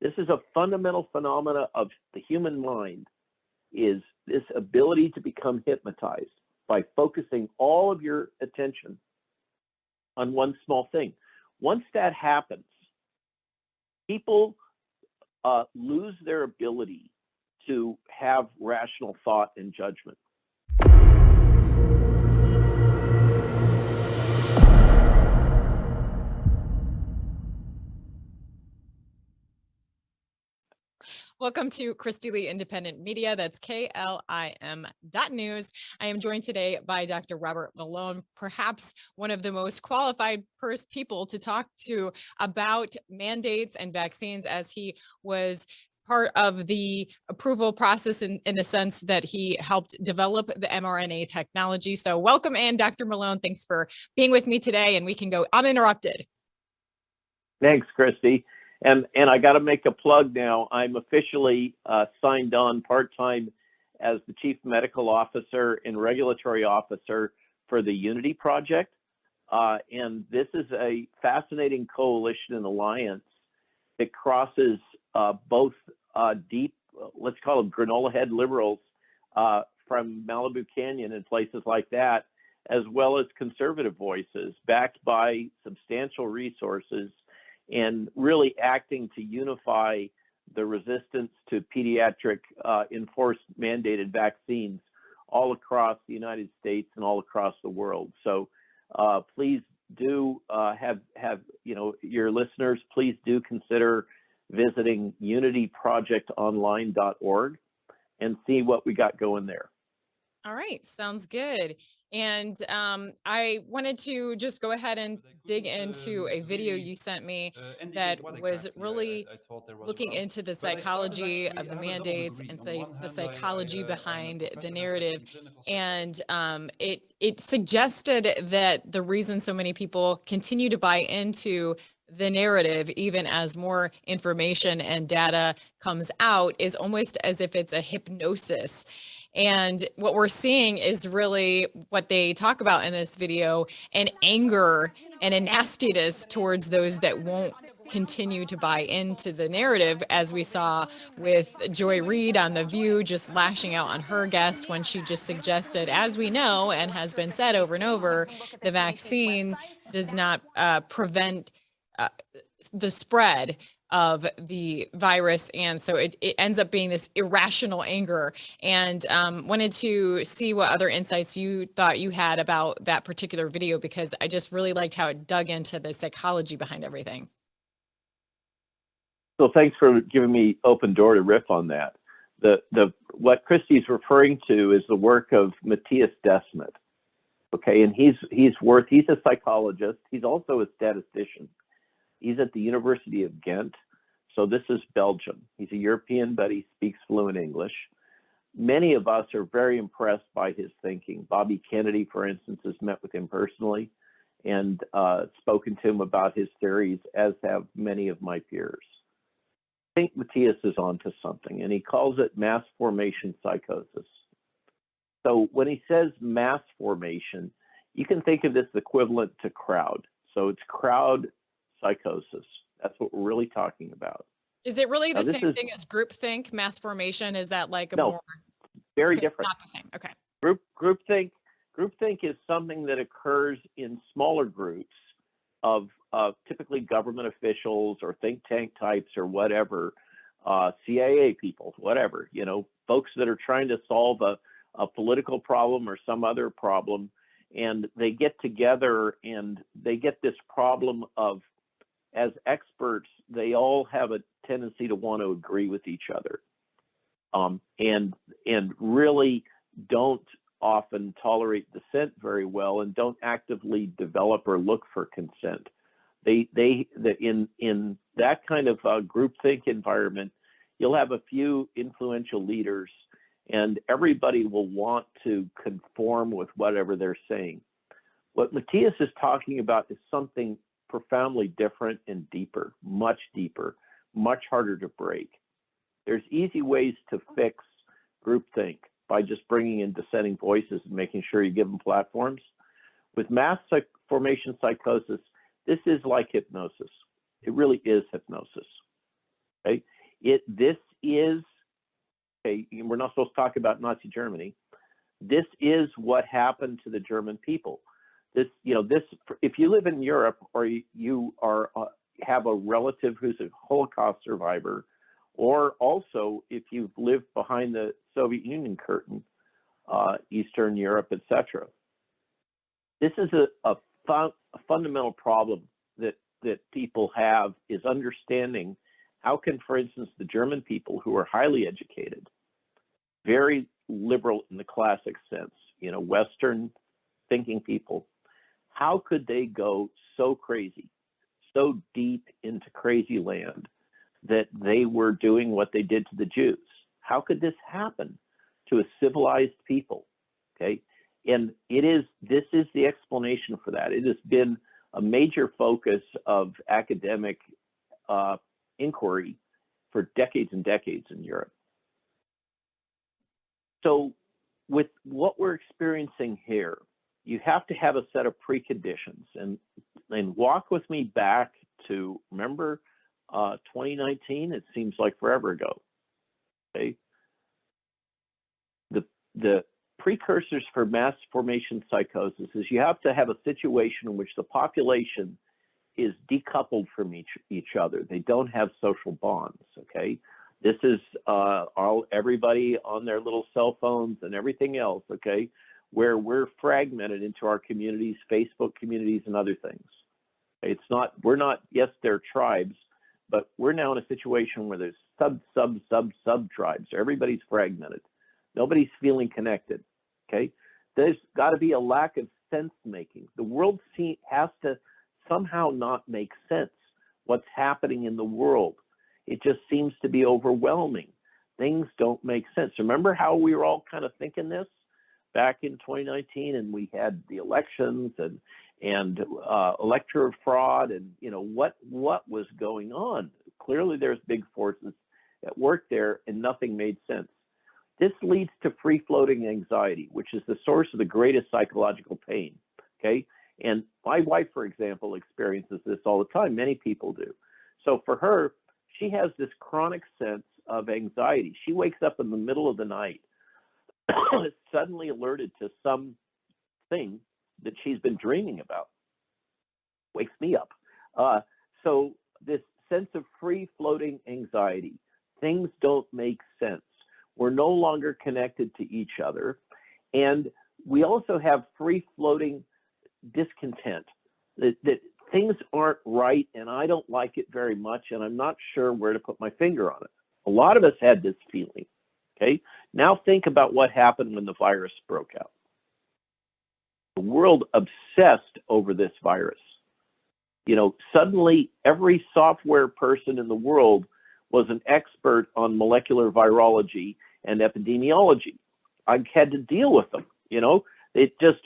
This is a fundamental phenomena of the human mind, is this ability to become hypnotized by focusing all of your attention on one small thing. Once that happens, people lose their ability to have rational thought and judgment. Welcome to Christy Lee Independent Media. That's KLIM.news. I am joined today by Dr. Robert Malone, perhaps one of the most qualified people to talk to about mandates and vaccines, as he was part of the approval process in the sense that he helped develop the mRNA technology. So welcome in, Dr. Malone. Thanks for being with me today, and we can go uninterrupted. Thanks, Christy. And I got to make a plug now. I'm officially signed on part-time as the Chief Medical Officer and Regulatory Officer for the Unity Project. And this is a fascinating coalition and alliance that crosses both deep, let's call them granola head liberals from Malibu Canyon and places like that, as well as conservative voices backed by substantial resources, and really acting to unify the resistance to pediatric enforced mandated vaccines all across the United States and all across the world. So please do have your listeners, please do consider visiting unityprojectonline.org and see what we got going there. All right, sounds good. And I wanted to just go ahead and dig into a video you sent me that was really looking into the psychology of the mandates and the psychology behind the narrative. And it suggested that the reason so many people continue to buy into the narrative, even as more information and data comes out, is almost as if it's a hypnosis. And what we're seeing is really what they talk about in this video, an anger and a nastiness towards those that won't continue to buy into the narrative, as we saw with Joy Reid on The View, just lashing out on her guest when she just suggested, as we know and has been said over and over, the vaccine does not prevent the spread of the virus. And so it ends up being this irrational anger. And wanted to see what other insights you thought you had about that particular video, because I just really liked how it dug into the psychology behind everything. So thanks for giving me open door to riff on that. What Christy's referring to is the work of Matthias Desmet. Okay, and he's a psychologist. He's also a statistician. He's at the University of Ghent, so this is Belgium. He's a European, but he speaks fluent English. Many of us are very impressed by his thinking. Bobby Kennedy, for instance, has met with him personally and spoken to him about his theories, as have many of my peers. I think Matthias is onto something, and he calls it mass formation psychosis. So when he says mass formation, you can think of this equivalent to crowd. So it's crowd psychosis. That's what we're really talking about. Is it really the same thing as groupthink, mass formation? Is that like a no, more very different? Not the same. Okay. Groupthink is something that occurs in smaller groups of typically government officials or think tank types or whatever, CIA people, whatever, folks that are trying to solve a political problem or some other problem, and they get together and they get this problem of, as experts, they all have a tendency to want to agree with each other, and really don't often tolerate dissent very well, and don't actively develop or look for consent. In that kind of groupthink environment, you'll have a few influential leaders, and everybody will want to conform with whatever they're saying. What Matthias is talking about is something profoundly different and deeper, much harder to break. There's easy ways to fix groupthink by just bringing in dissenting voices and making sure you give them platforms. With mass formation psychosis, this is like hypnosis. It really is hypnosis. Okay? This is, okay, we're not supposed to talk about Nazi Germany. This is what happened to the German people. This, if you live in Europe or you are have a relative who's a Holocaust survivor, or also if you've lived behind the Soviet Union curtain, Eastern Europe, etc., this is a fundamental problem that people have, is understanding how can, for instance, the German people who are highly educated, very liberal in the classic sense, Western thinking people, how could they go so crazy, so deep into crazy land that they were doing what they did to the Jews? How could this happen to a civilized people? Okay, and this is the explanation for that. It has been a major focus of academic inquiry for decades and decades in Europe. So with what we're experiencing here, you have to have a set of preconditions, and walk with me back to, remember 2019? It seems like forever ago. Okay, the precursors for mass formation psychosis is you have to have a situation in which the population is decoupled from each other. They don't have social bonds. Okay, this is everybody on their little cell phones and everything else. Okay, where we're fragmented into our communities, Facebook communities, and other things. We're not, yes, they're tribes, but we're now in a situation where there's sub tribes. Everybody's fragmented. Nobody's feeling connected. Okay, there's got to be a lack of sense making. The world has to somehow not make sense. What's happening in the world? It just seems to be overwhelming. Things don't make sense. Remember how we were all kind of thinking this back in 2019, and we had the elections and electoral fraud, and what was going on? Clearly, there's big forces at work there, and nothing made sense. This leads to free-floating anxiety, which is the source of the greatest psychological pain. Okay, and my wife, for example, experiences this all the time. Many people do. So for her, she has this chronic sense of anxiety. She wakes up in the middle of the night, suddenly alerted to something that she's been dreaming about. Wakes me up. So this sense of free-floating anxiety, things don't make sense. We're no longer connected to each other. And we also have free-floating discontent, that things aren't right, and I don't like it very much, and I'm not sure where to put my finger on it. A lot of us had this feeling. Okay, now think about what happened when the virus broke out. The world obsessed over this virus. Suddenly every software person in the world was an expert on molecular virology and epidemiology. I had to deal with them.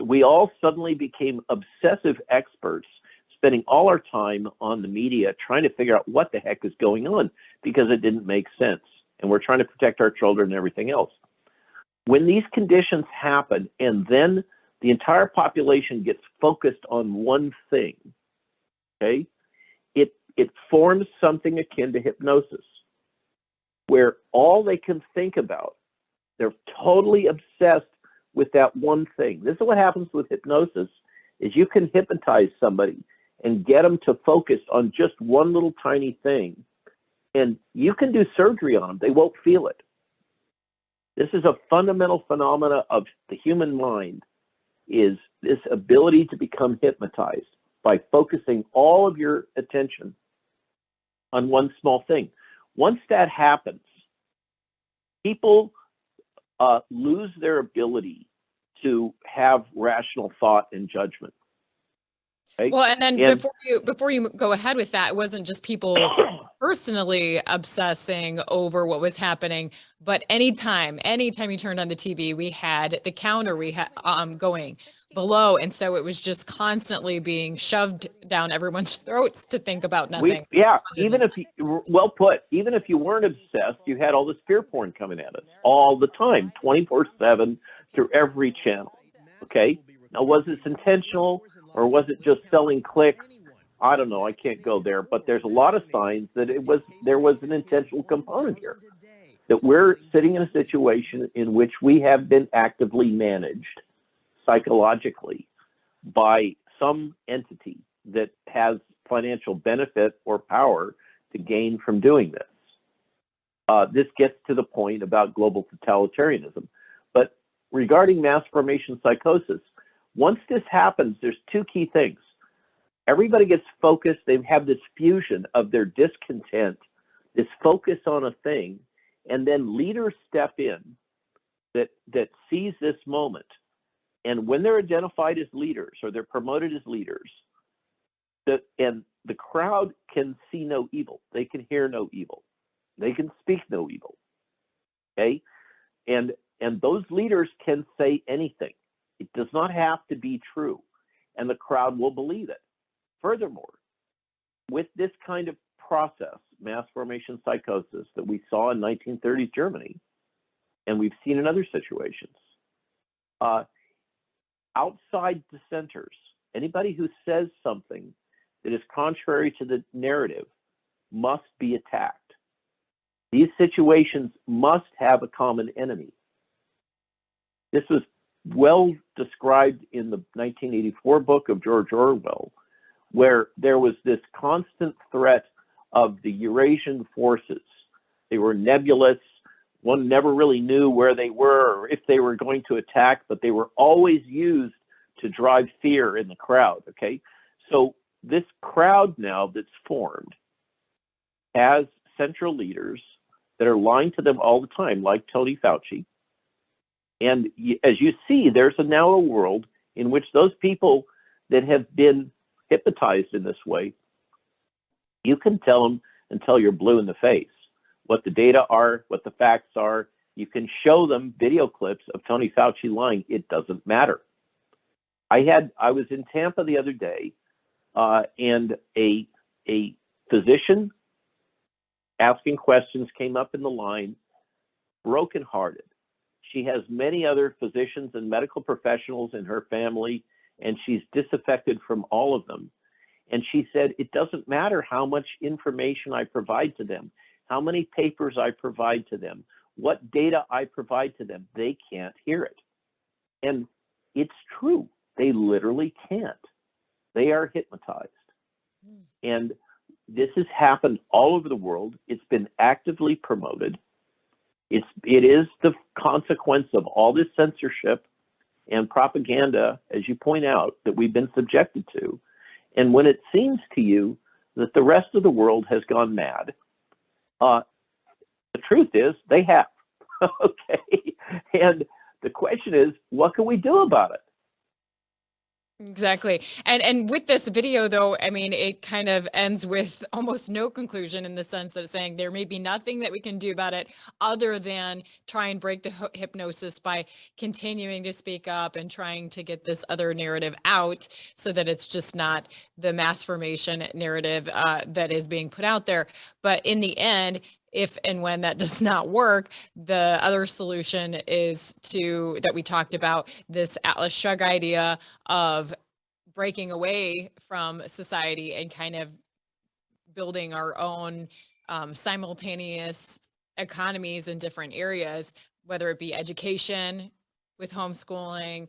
We all suddenly became obsessive experts, spending all our time on the media trying to figure out what the heck is going on, because it didn't make sense. And we're trying to protect our children and everything else. When these conditions happen, and then the entire population gets focused on one thing, okay, it forms something akin to hypnosis, where all they can think about, they're totally obsessed with that one thing. This is what happens with hypnosis, is you can hypnotize somebody and get them to focus on just one little tiny thing, and you can do surgery on them. They won't feel it. This is a fundamental phenomena of the human mind, is this ability to become hypnotized by focusing all of your attention on one small thing. Once that happens, people lose their ability to have rational thought and judgment. Okay? Well, and then before you go ahead with that, it wasn't just people personally obsessing over what was happening, but anytime you turned on the TV, we had the counter going below, and so it was just constantly being shoved down everyone's throats to think about nothing. Even if you weren't obsessed, you had all this fear porn coming at us all the time, 24/7 through every channel. Okay, now was this intentional, or was it just selling clicks? I don't know, I can't go there, but there's a lot of signs that there was an intentional component here, that we're sitting in a situation in which we have been actively managed psychologically by some entity that has financial benefit or power to gain from doing this. This gets to the point about global totalitarianism. But regarding mass formation psychosis, once this happens, there's two key things. Everybody gets focused. They have this fusion of their discontent, this focus on a thing, and then leaders step in that seize this moment. And when they're identified as leaders or they're promoted as leaders, and the crowd can see no evil, they can hear no evil, they can speak no evil. Okay, and those leaders can say anything. It does not have to be true, and the crowd will believe it. Furthermore, with this kind of process, mass formation psychosis that we saw in 1930s Germany, and we've seen in other situations, outside dissenters, anybody who says something that is contrary to the narrative must be attacked. These situations must have a common enemy. This was well described in the 1984 book of George Orwell, where there was this constant threat of the Eurasian forces. They were nebulous. One never really knew where they were or if they were going to attack, but they were always used to drive fear in the crowd, okay? So this crowd now that's formed has central leaders that are lying to them all the time, like Tony Fauci. And as you see, there's now a world in which those people that have been hypnotized in this way, you can tell them until you're blue in the face what the data are, what the facts are. You can show them video clips of Tony Fauci lying. It doesn't matter. I was in Tampa the other day, and a physician asking questions came up in the line, brokenhearted. She has many other physicians and medical professionals in her family, and she's disaffected from all of them. And she said, it doesn't matter how much information I provide to them, how many papers I provide to them, what data I provide to them, they can't hear it. And it's true. They literally can't. They are hypnotized. And this has happened all over the world. It's been actively promoted. It is the consequence of all this censorship and propaganda, as you point out, that we've been subjected to. And when it seems to you that the rest of the world has gone mad, the truth is they have. Okay. And the question is, what can we do about it? Exactly. And with this video, though, I mean, it kind of ends with almost no conclusion, in the sense that it's saying there may be nothing that we can do about it other than try and break the hypnosis by continuing to speak up and trying to get this other narrative out, so that it's just not the mass formation narrative that is being put out there. But in the end, if and when that does not work, the other solution is that we talked about, this Atlas Shrugged idea of breaking away from society and kind of building our own simultaneous economies in different areas, whether it be education with homeschooling,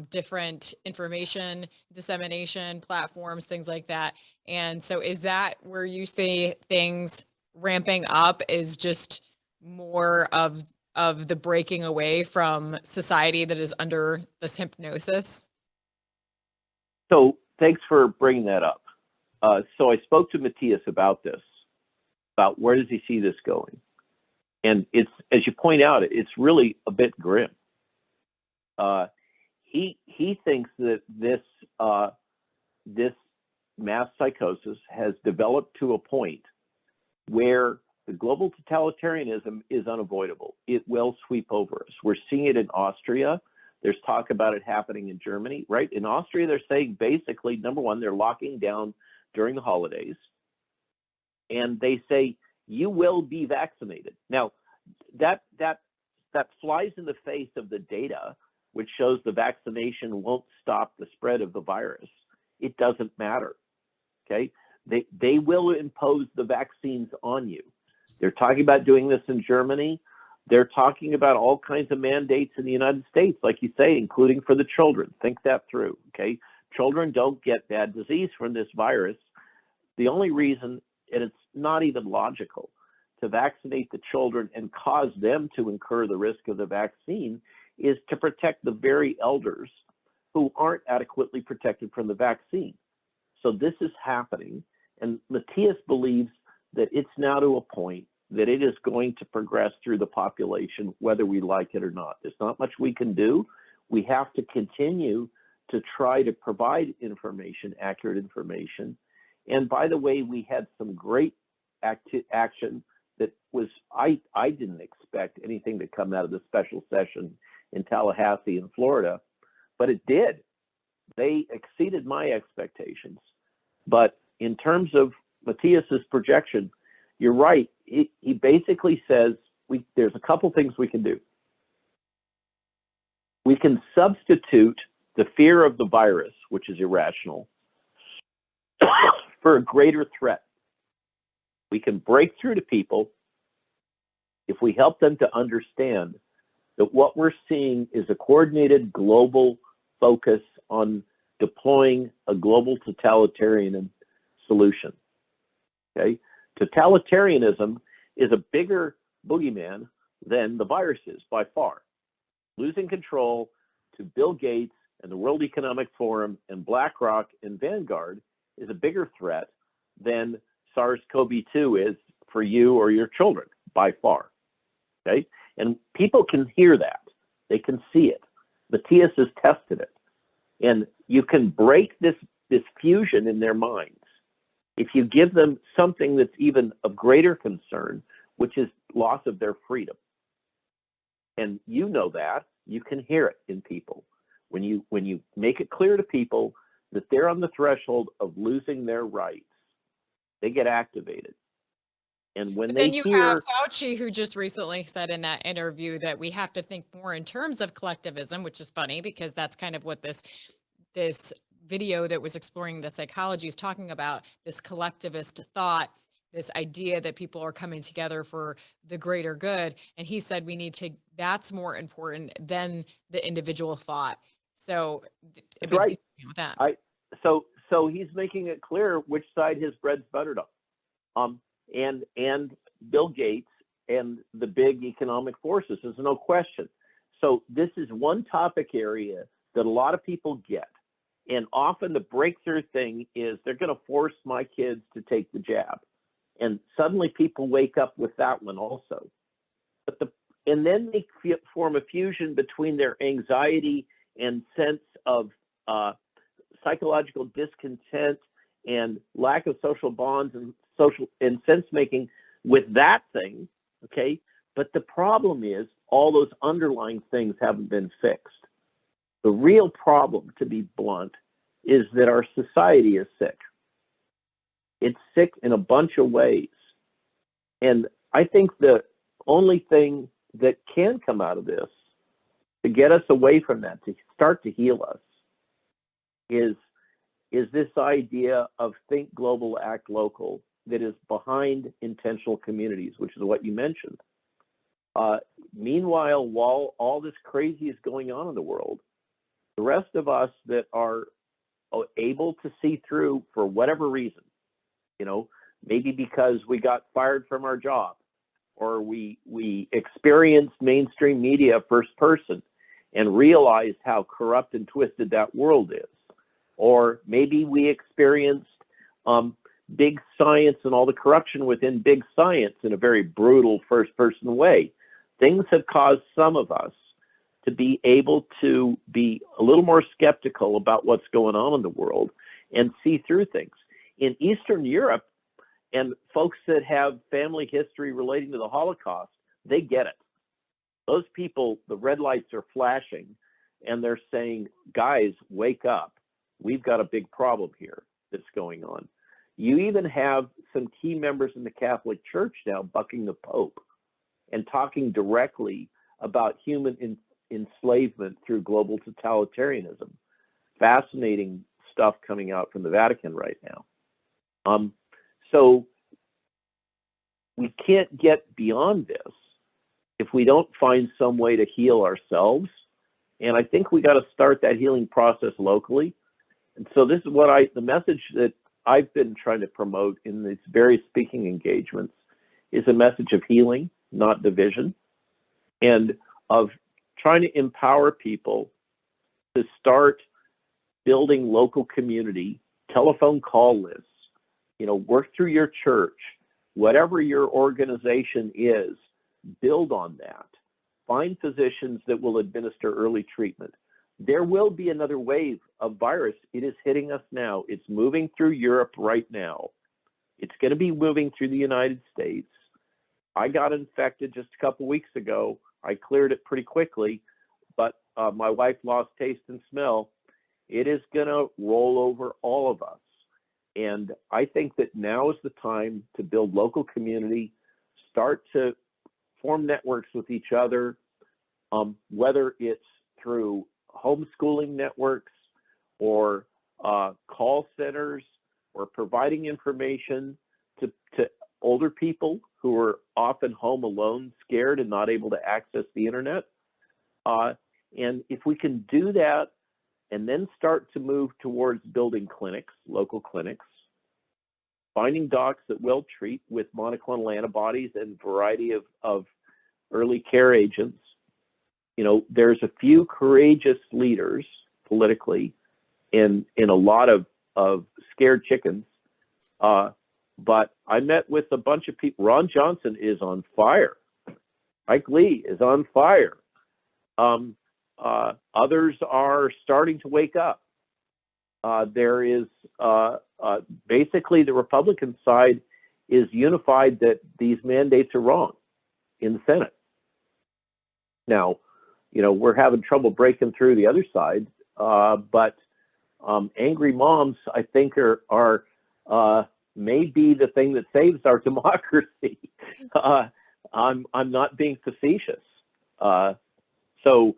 different information dissemination platforms, things like that. And so is that where you see things ramping up, is just more of the breaking away from society that is under this hypnosis? So thanks for bringing that up. So I spoke to Matthias about this, about where does he see this going? And it's, as you point out, it's really a bit grim. He thinks that this mass psychosis has developed to a point where the global totalitarianism is unavoidable. It will sweep over us. We're seeing it in Austria. There's talk about it happening in Germany, right? In Austria, they're saying basically, number one, they're locking down during the holidays. And they say, you will be vaccinated. Now, that flies in the face of the data, which shows the vaccination won't stop the spread of the virus. It doesn't matter. Okay, they will impose the vaccines on you. They're talking about doing this in Germany. They're talking about all kinds of mandates in the United States, like you say, including for the children. Think that through, okay? Children don't get bad disease from this virus. The only reason, and it's not even logical, to vaccinate the children and cause them to incur the risk of the vaccine is to protect the very elders who aren't adequately protected from the vaccine. So this is happening, and Matthias believes that it's now to a point that it is going to progress through the population, whether we like it or not. There's not much we can do. We have to continue to try to provide information, accurate information. And by the way, we had some great action that was, I didn't expect anything to come out of the special session in Tallahassee in Florida, but it did. They exceeded my expectations. But in terms of Matthias's projection, you're right. He basically says there's a couple things we can do. We can substitute the fear of the virus, which is irrational, for a greater threat. We can break through to people if we help them to understand that what we're seeing is a coordinated global focus on deploying a global totalitarian solution. Okay? Totalitarianism is a bigger boogeyman than the virus is by far. Losing control to Bill Gates and the World Economic Forum and BlackRock and Vanguard is a bigger threat than SARS-CoV-2 is for you or your children by far. Okay? And people can hear that. They can see it. Matthias has tested it. And you can break this fusion in their minds if you give them something that's even of greater concern, which is loss of their freedom. And you know that. You can hear it in people. When you make it clear to people that they're on the threshold of losing their rights, they get activated. And when But they then you have hear Fauci, who just recently said in that interview that we have to think more in terms of collectivism, which is funny because that's kind of what this video that was exploring the psychology is talking about, this collectivist thought, this idea that people are coming together for the greater good. And he said we need to, that's more important than the individual thought. So that's right. With that. So he's making it clear which side his bread's buttered on. And Bill Gates and the big economic forces, there's no question. So this is one topic area that a lot of people get. And often the breakthrough thing is they're going to force my kids to take the jab. And suddenly people wake up with that one also. And then they form a fusion between their anxiety and sense of psychological discontent and lack of social bonds and social and sense making with that thing, okay? But the problem is all those underlying things haven't been fixed. The real problem, to be blunt, is that our society is sick. It's sick in a bunch of ways. And I think the only thing that can come out of this to get us away from that, to start to heal us, is this idea of think global, act local that is behind intentional communities, which is what you mentioned. Meanwhile, while all this crazy is going on in the world, the rest of us that are able to see through for whatever reason, maybe because we got fired from our job, or we experienced mainstream media first person and realized how corrupt and twisted that world is. Or maybe we experienced big science and all the corruption within big science in a very brutal first person way. Things have caused some of us to be able to be a little more skeptical about what's going on in the world and see through things. In Eastern Europe, and folks that have family history relating to the Holocaust, they get it. Those people, the red lights are flashing and they're saying, guys, wake up. We've got a big problem here that's going on. You even have some key members in the Catholic Church now bucking the Pope and talking directly about human enslavement through global totalitarianism. Fascinating stuff coming out from the Vatican right now. So we can't get beyond this if we don't find some way to heal ourselves. And I think we got to start that healing process locally. And so this is what the message that I've been trying to promote in these various speaking engagements is a message of healing, not division, and of trying to empower people to start building local community, telephone call lists, work through your church, whatever your organization is, build on that. Find physicians that will administer early treatment. There will be another wave of virus. It is hitting us now. It's moving through Europe right now. It's going to be moving through the United States. I got infected just a couple weeks ago. I cleared it pretty quickly, but my wife lost taste and smell. It is going to roll over all of us. And I think that now is the time to build local community, start to form networks with each other, whether it's through homeschooling networks or call centers or providing information to older people who are often home alone, scared and not able to access the internet. And if we can do that and then start to move towards building clinics, local clinics, finding docs that will treat with monoclonal antibodies and variety of early care agents. There's a few courageous leaders politically in a lot of scared chickens. But I met with a bunch of people. Ron Johnson is on fire. Mike Lee is on fire. Others are starting to wake up. There is basically the Republican side is unified that these mandates are wrong in the Senate. Now, we're having trouble breaking through the other side, but angry moms, I think, are may be the thing that saves our democracy. I'm not being facetious. So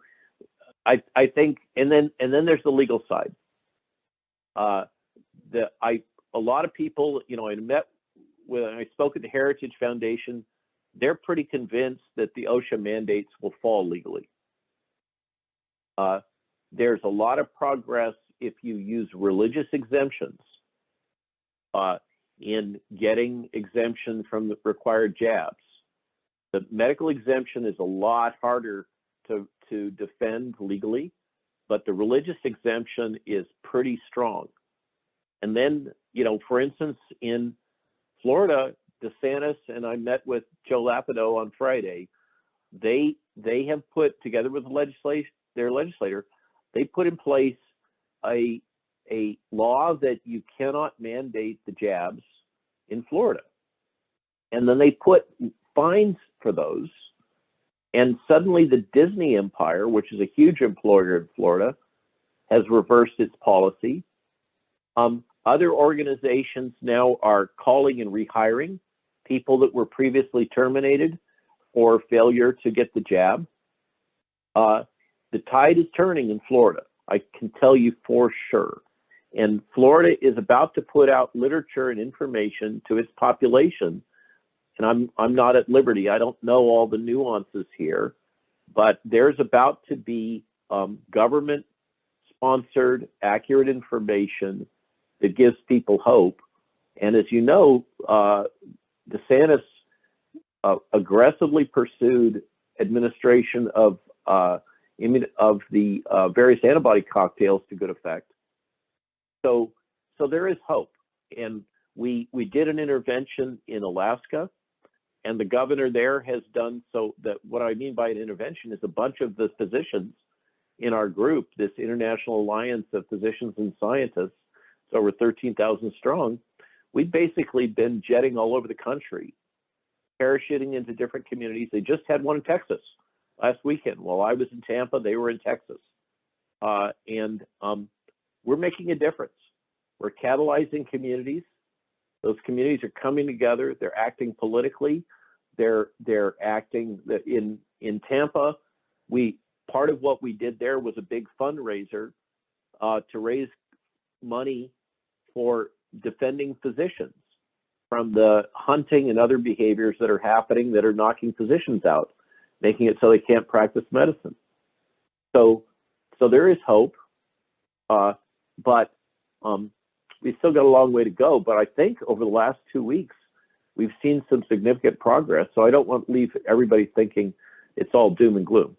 I think, and then there's the legal side. A lot of people, I spoke at the Heritage Foundation. They're pretty convinced that the OSHA mandates will fall legally. There's a lot of progress if you use religious exemptions in getting exemption from the required jabs. The medical exemption is a lot harder to defend legally, but the religious exemption is pretty strong. And then, for instance, in Florida, DeSantis and I met with Joe Lapido on Friday. They have put together with their legislator, they put in place a law that you cannot mandate the jabs in Florida. And then they put fines for those. And suddenly the Disney empire, which is a huge employer in Florida, has reversed its policy. Other organizations now are calling and rehiring people that were previously terminated for failure to get the jab. The tide is turning in Florida. I can tell you for sure. And Florida is about to put out literature and information to its population. And I'm not at liberty. I don't know all the nuances here, but there's about to be government-sponsored, accurate information that gives people hope. And as you know, DeSantis aggressively pursued administration of the various antibody cocktails to good effect. So there is hope. And we did an intervention in Alaska, and the governor there has done so. That what I mean by an intervention is a bunch of the physicians in our group, this International Alliance of Physicians and Scientists, it's over 13,000 strong. We've basically been jetting all over the country, parachuting into different communities. They just had one in Texas last weekend. While I was in Tampa, they were in Texas. And we're making a difference. We're catalyzing communities. Those communities are coming together. They're acting politically. They're acting in Tampa. Part of what we did there was a big fundraiser to raise money for defending physicians. from the hunting and other behaviors that are happening that are knocking physicians out, making it so they can't practice medicine. So there is hope, but we still got a long way to go. But I think over the last 2 weeks, we've seen some significant progress. So I don't want to leave everybody thinking it's all doom and gloom.